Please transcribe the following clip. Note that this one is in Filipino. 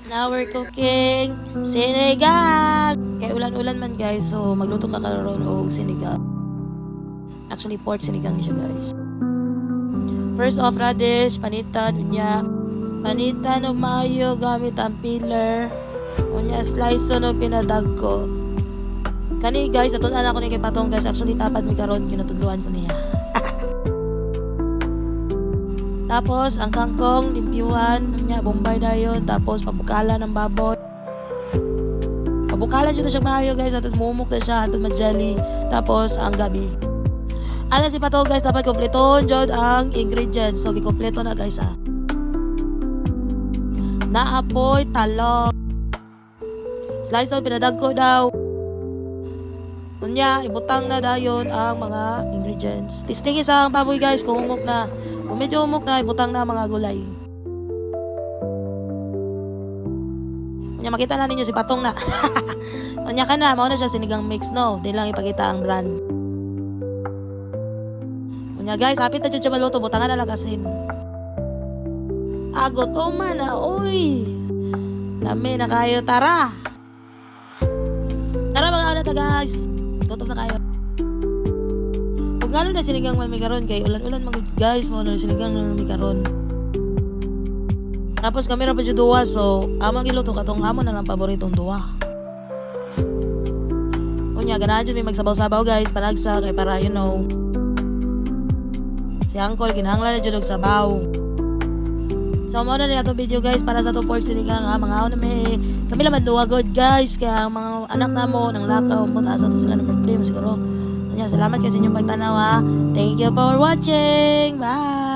Now we're cooking sinigang. Kay ulan-ulan man guys, so magluto ka karon og sinigang. Actually pork sinigang ni siya guys. First off, radish, panitan, unya. Panitan og mayo gamit ang peeler. Unya slice no pinadag ko. Kani guys, natun-an ako ni kay Patong guys. Actually tapad mi karon kinatudluan ko niya. Tapos, ang kangkong, limpiwan, niya, bombay na yun. Tapos, pabukalan ng baboy. Pabukalan dito siya mayo, guys. At mumuk na siya, at majali. Tapos, ang gabi. Alam si Pato, guys, dapat kompleton dyan ang ingredients. So, gikompleto na, guys, ha. Naapoy, talong. Slice daw, pinadag ko daw. Unya, ibutang na dayon ang mga ingredients. Testing isang baboy, guys, kung umok na. Kung medyo umok na, ibutang na mga gulay. Unya, makita na ninyo si Patong na. Unya ka na, mauna siya sinigang mix, no? Di lang ipakita ang brand. Unya, guys, hapit na dyan siya maluto, butangan na lagasin. Ago to man, uy! Lami na kayo, tara! Tara mga alat, guys! Gutom na kayo. Kung gano'n na sinigang may karon kay ulan-ulan mga guys mo na sinigang na may karon. Tapos kamera pa jud duwa, so amang giluto katong amo na lang paboritong duwa. Unya ganahan jud may magsabaw-sabaw guys, panagsa kay para you know. Si Uncle kinahanglan na jud og sabaw. So mo na rin atong video guys para sa to pork sinigang ha, mga na may kami laman duwa good guys kaya ang mga anak namo nang lakaw mo taas ato sila ng birthday mo siguro. Salamat kasi inyong pagtanaw ha. Thank you for watching. Bye!